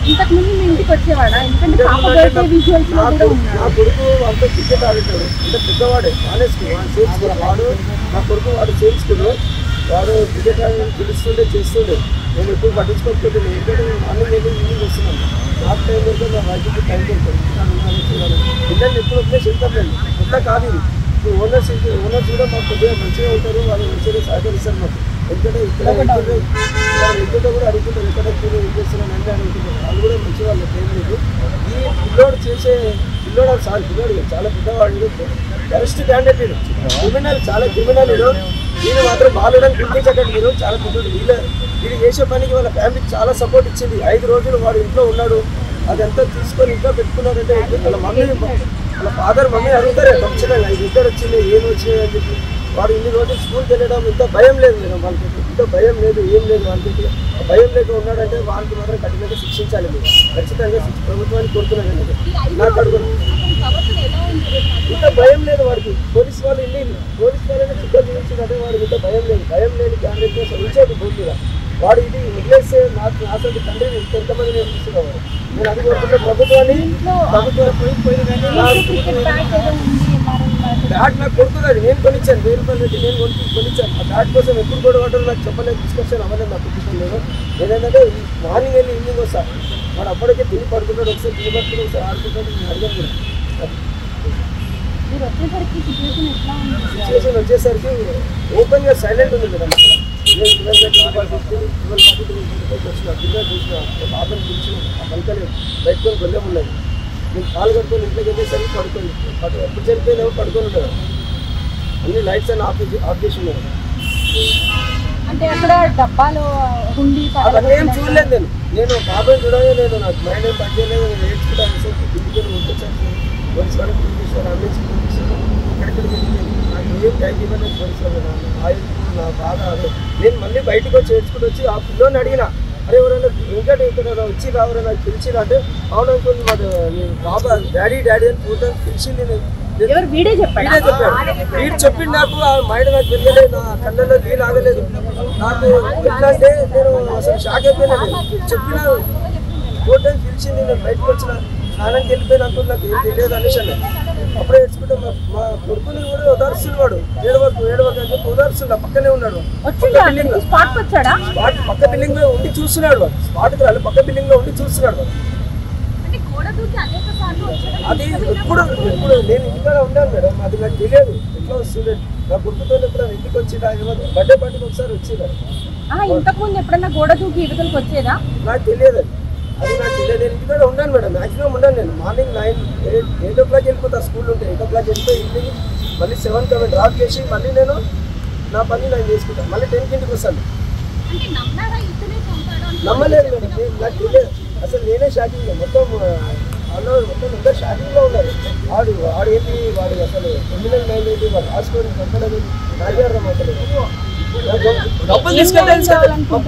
ఇంతకు ముందు మీ ఇంటికి వచ్చేవాడా? ఎందుకంటే పాప బర్త్డే విజువల్స్ లో కూడా ఉన్నాడు. నా కొడుకు వాళ్ళతో క్రికెట్ ఆడేటాడు, అంటే పెద్దవాడే, వాడు నా కొడుకు వాడు చేయించుకున్నాడు. వాడు క్రికెట్ ఆడి పిలుస్తుండే చేస్తుండే, నేను ఎప్పుడు పట్టించుకోకపోతే ఎందుకంటే మార్నింగ్ వెళ్ళి ఈవినింగ్ వస్తున్నాను. నాకు టైం దొరికితే నా వైద్యుకి టైం దొరుకుతుంది. పిల్లల్ని ఎప్పుడు వదిలేసి వెళ్తాను, ఎట్లా కాదు ఇది. ఇప్పుడు ఓనర్స్ కూడా మాకు కొద్దిగా మంచిగా ఉంటారు, వాళ్ళు మంచిగా సహకరిస్తారు మాకు. ఎందుకంటే ఇక్కడ ఎక్కడ కూడా అడుగుతుంటారు, ఎక్కడ ఏం చేస్తున్నాను అంటే అడుగుతుంటారు. వాళ్ళు కూడా మంచి వాళ్ళు ఏం లేదు. ఈ పిల్లోడు పిల్లోడు చాలా పెద్దవాడు, వరస్ట్ క్యాండిడేట్, క్రిమినల్, చాలా క్రిమినల్. వీళ్ళు మాత్రం బాలుడని గుర్తించకండి, మీరు చాలా పెద్దోడు. వీళ్ళు చేసే పనికి వాళ్ళ ఫ్యామిలీకి చాలా సపోర్ట్ ఇచ్చింది. 5 రోజులు వాడు ఇంట్లో ఉన్నాడు, అదంతా తీసుకొని ఇంట్లో పెట్టుకున్నారంటే వాళ్ళ ఫాదర్ మమ్మీ అడుగుతారే ఖచ్చితంగా ఇది ఇద్దరు వచ్చింది ఏం వచ్చినాయి అని చెప్పి. వాడు ఇన్ని రోజులు స్కూల్కి వెళ్ళడం ఇంత భయం లేదు మేడం, వాళ్ళకి ఇంత భయం లేదు, ఏం లేదు వాళ్ళకి. భయం లేక ఉన్నాడంటే వాళ్ళకి మాత్రం కఠినంగా శిక్షించాలి మీరు, ఖచ్చితంగా ప్రభుత్వానికి కోరుతున్నాను. నాకు అడుగుతున్నాను, ఇంత భయం లేదు వాడికి. పోలీసు వాళ్ళు పోలీసు వాళ్ళైనా చుట్టూ చూపించారంటే వాడికి ఇంత భయం లేదు. భయం లేని క్యాండిడేట్ కోసం ఉంచేది బోర్డు మీద. వాడు ఇది వదిలేస్తే నాకు అసలు తండ్రిని ఎంతమంది నేర్పిస్తున్నాడు. నేను అది కోరుకుంటే ప్రభుత్వాన్ని బ్యాట్ నాకు కొడుతుంది, నేను కొనిచ్చాను, 1000 రూపాయలు పెట్టి నేను కొనిచ్చాను. ఆ బ్యాట్ కోసం ఎప్పుడు కూడా వాటర్ నాకు చెప్పలేదు, డిస్కషన్ అవ్వలేదు, నాకు ఇష్టం లేదు. నేనేంటంటే మార్నింగ్ వెళ్ళి ఈవినింగ్ వస్తాను. వాడు అప్పటికే తిని పడుకుంటాడు, ఒకసారి తిని పడుకుంటాడు, ఒకసారి ఆడుకుంటాడు. నేను అడిగాను కూడా సిచ్యువేషన్ వచ్చేసరికి ఓపెన్గా సైలెంట్ ఉంది మేడం. నేను పిల్లలు చూసిన బాబుని పిలిచిన పలకలేదు, బయటకొని గొల్లెం ఉన్నది. నేను కాలు కట్టుకొని ఇంట్లోకి వెళ్ళేసరికి పడుకొని ఎప్పుడు చనిపోయినా పడుకొని ఉండదు. అన్ని లైట్స్ అని ఆఫ్ చేసి ఉన్నారు. అంటే అక్కడ డబ్బాలో అవన్నీ ఏం చూడలేదు నేను బాబాయ్ చూడగా నేను నాకు మైండ్ ఏం పని చేయలేదు. నేను నేర్చుకుంటాను ఇంటికి వచ్చేసాను, పోలీసు వాళ్ళకి పిలిపిస్తాను, అంబులెన్స్ పిలిపిస్తాను, ఎక్కడికి నాకు ఏం టైం ఇవ్వలేదు పోలీసు వాళ్ళు. నా బాధ అదే. నేను మళ్ళీ బయటకు వచ్చి ఏడ్చుకుంటూ వచ్చి ఆ పిల్లని అడిగిన, అరే ఎవరైనా వెంకట ఇక్కడ వచ్చి రావరా నాకు పిలిచిరా అంటే అవును అనుకుంది. మాకు బాబా డాడీ అని పూర్తి పిలిచింది. వీడే చెప్పాడు, వీడు చెప్పింది నాకు. ఆ మైండ్ నాకు వెళ్ళలేదు, నా కళ్ళల్లో నీళ్ళు ఆగలేదు. నాకు ఎట్లా అంటే నేను అసలు షాక్ అయిపోయినాను. చెప్పిన టోటల్ పిలిచింది, నేను బయటకు వచ్చిన స్నానానికి వెళ్ళిపోయిన అనుకుంటే నాకు ఏం తెలియదు అనేసి. అప్పుడే ఏడ్చుకుంటే మా కొడుకుని కూడా ఉదార్స్తుంది. వాడు ఏడవకు అని చెప్పి ఉదార్స్తుంది. పక్కనే ఉన్నాడు, పక్క బిల్డింగ్ లో ఉండి చూస్తున్నాడు. వాడు స్పాట్కి రాలి పక్క బిల్డింగ్ లో ఉండి చూస్తున్నాడు. వాడు అది ఎప్పుడు నేను ఇంటికాడ ఉన్నాను మేడం, అది నాకు తెలియదు ఎట్లా వస్తుంది. నా గుర్తుతో ఎప్పుడైనా ఇంటికి వచ్చి బర్త్డే పార్టీకి ఒకసారి వచ్చింది. ఇంతకుముందు ఎప్పుడన్నా గోడ దూకి యువతలకు వచ్చేదా నాకు తెలియదు. అది నాకు తెలియదు. నేను ఇంటికాడ ఉన్నాను మేడం, మ్యాక్సిమం ఉన్నాను. నేను మార్నింగ్ 8 o'clock వెళ్ళిపోతా, స్కూల్ ఉంటే 8 o'clock వెళ్ళిపోయి ఈవినింగ్ మళ్ళీ 7 కి డ్రాప్ చేసి మళ్ళీ నేను నా పని నేను చేసుకుంటాను. మళ్ళీ 10కి ఇంటికి వస్తాను. నమ్మలేదు మేడం, నాకు తెలియదు అసలు. నేనే షాకింగ్, మొత్తం వాళ్ళు మొత్తం అందరు షాకింగ్లో ఉన్నారు. వాడు ఏంటి, వాడు అసలు క్రిమినల్ మైండ్ ఏంటి, వాడు రాసుకొని చంపడం నాకే అర్థం అవుతలేదు. డబ్బులు తీసుకెళ్ళి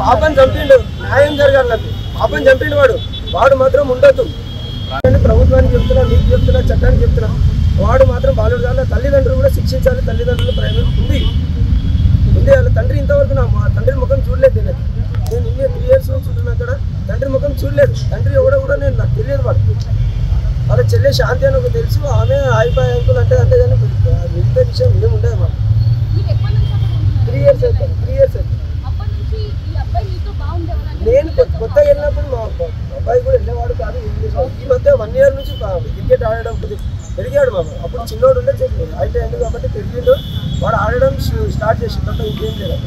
పాపని చంపిండు, న్యాయం జరగాలి నాకు. పాపని చంపిండు వాడు మాత్రం ఉండొద్దు. ప్రభుత్వానికి చెప్తున్నా, మీకు చెప్తున్నా, చట్టానికి చెప్తున్నా. వాడు మాత్రం బాలుడు కాదు. తల్లిదండ్రులు కూడా శిక్షించాలి. తల్లిదండ్రులు ప్రేమ ఉంది. వాళ్ళ తండ్రి ఇంతవరకు మా తండ్రి ముఖం చూడలేదు. నేను ఇన్ని 3 years చూస్తున్నా అక్కడ తండ్రి ముఖం చూడలేదు. తండ్రి ఎవడో కూడా నాకు తెలియదు. వాళ్ళ చెల్లె శాంతి అని ఒక తెలుసు, ఆమె అయిపోయి అంకులు అంటే కానీ మిగతా విషయం ఏమి ఉండదు. మాకు 3 years అవుతుంది. 3 years అవుతుంది. నేను కొత్తగా వెళ్ళినప్పుడు మా అబ్బాయి కూడా వెళ్ళేవాడు కాదు. ఈ మధ్య 1 year నుంచి క్రికెట్ ఆడడం పెరిగాడు. మాకు అప్పుడు చిన్నోడు ఉండే అయితే అయింది కాబట్టి పెరిగిండు. వాడు ఆడడం స్టార్ట్ చేసి తప్ప ఇంకేం లేదు.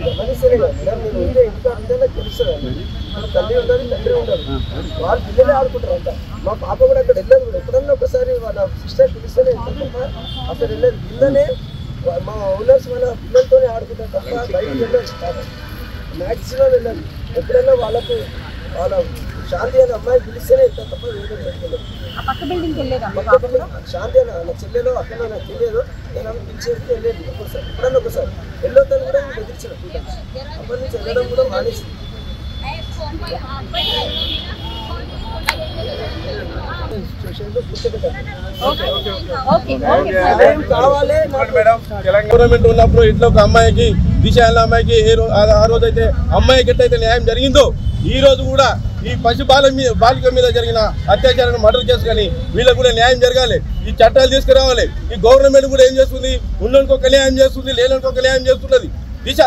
గమనిస్తేనే కదా మేడం, నేను ఉంటే ఇంటికాడ ఉంటే నాకు తెలుస్తుంది. తల్లి ఉండాలి, తండ్రి ఉండాలి, వాళ్ళ పిల్లలే ఆడుకుంటారు అంతా. మా పాప కూడా అక్కడ వెళ్ళదు కూడా. ఎప్పుడన్నా ఒకసారి వాళ్ళ సిస్టర్ పిలిస్తేనే తప్ప అసలు వెళ్ళదు. పిల్లనే మా ఓనర్స్ వాళ్ళ పిల్లలతోనే ఆడుకుంటారు తప్ప బయటకు వెళ్ళదు. మ్యాక్సిమం వెళ్ళదు. ఎప్పుడైనా వాళ్ళకు వాళ్ళ శాంతి అనే అమ్మాయి పిలిస్తేనే వెళ్తారు తప్ప వెళ్ళదు. శాంతి అన్న నా చెల్లెలో అక్కడ నాకు తెలియదు. నేను ఆమె పిలిచేది వెళ్ళేది ఒకసారి, ఎప్పుడన్నా ఒకసారి వెళ్ళొద్దని కూడా బెదిరించిన. అప్పటి నుంచి వెళ్ళడం కూడా మానేసి గవర్నమెంట్ ఉన్నప్పుడు ఇంట్లో ఒక అమ్మాయికి దిశ అనే అమ్మాయికి ఆ రోజు అయితే అమ్మాయికి ఎట్లయితే న్యాయం జరిగిందో ఈ రోజు కూడా ఈ పశు బాలిక మీద జరిగిన అత్యాచారాన్ని మర్డర్ కేసు కానీ వీళ్ళకు కూడా న్యాయం జరగాలి. ఈ చట్టాలు తీసుకురావాలి. ఈ గవర్నమెంట్ కూడా ఏం చేస్తుంది, ఉన్నోనికి ఒక న్యాయం చేస్తుంది, లేనికి ఒక న్యాయం చేస్తున్నది. దిశ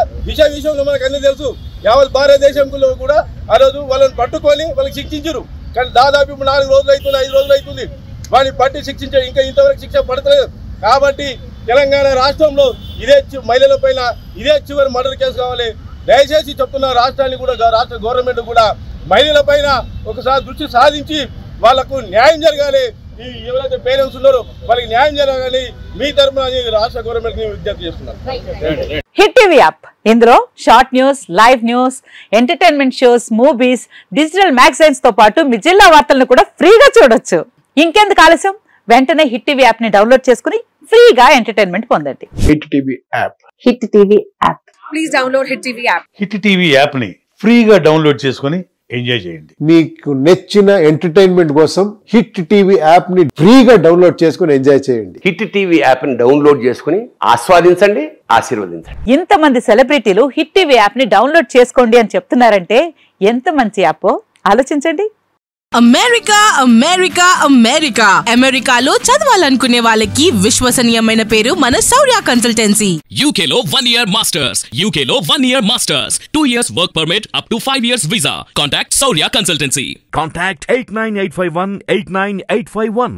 విషయంలో మనకు అన్నీ తెలుసు. యావత్ భారతదేశంలో కూడా ఆ రోజు వాళ్ళని పట్టుకొని వాళ్ళకి శిక్షించరు. కానీ దాదాపు 4 రోజులు అవుతుంది, 5 రోజులు అవుతుంది వాడిని పట్టి శిక్షించారు. ఇంకా ఇంతవరకు శిక్ష పడతలేదు. కాబట్టి తెలంగాణ రాష్ట్రంలో ఇదే మహిళల పైన ఇదే చివరి మర్డర్ కేసు కావాలి. దయచేసి చెప్తున్న రాష్ట్రాన్ని కూడా రాష్ట్ర గవర్నమెంట్ కూడా మహిళల పైన ఒకసారి దృష్టి సాధించి వాళ్లకు న్యాయం జరగాలి. ఈ ఎవరైతే పేరెంట్స్ ఉన్నారో వాళ్ళకి న్యాయం జరగాలి. మీ తరఫున రాష్ట్ర గవర్నమెంట్ ని విజ్ఞప్తి చేస్తున్నారు. హిట్ టీవీ యాప్, ఇందులో short news, live news, entertainment shows, movies, digital magazines తో పాటు మీ జిల్లా వార్తలను కూడా ఫ్రీగా చూడొచ్చు. ఇంకెందుకు ఆలస్యం, వెంటనే హిట్ టీవీ యాప్ ని డౌన్లోడ్ చేసుకుని ఫ్రీగా ఎంటర్టైన్మెంట్ పొందండి. Hit TV app. Hit TV app. Please download hit TV app. Hit TV app ని ఫ్రీగా డౌన్లోడ్ చేసుకుని ఎంజాయ్ చేయండి. మీకు నచ్చిన ఎంటర్టైన్మెంట్ కోసం హిట్ టీవీ యాప్ ని ఫ్రీగా డౌన్లోడ్ చేసుకుని ఎంజాయ్ చేయండి. హిట్ టీవీ యాప్ ని డౌన్లోడ్ చేసుకుని ఆస్వాదించండి, ఆశీర్వదించండి. ఇంతమంది సెలబ్రిటీలు హిట్ టీవీ యాప్ ని డౌన్లోడ్ చేసుకోండి అని చెప్తున్నారంటే ఎంత మంచి యాప్ ఆలోచించండి. అమెరికా అమెరికా అమెరికా అమెరికాలో చదవాలనుకునే వాళ్ళకి విశ్వసనీయమైన పేరు మన శౌర్య కన్సల్టెన్సీ. UK లో 1 year masters, UK లో 1 year masters, 2 years work permit up to 5 years visa. Contact Saurya Consultancy. Contact 89851 89851.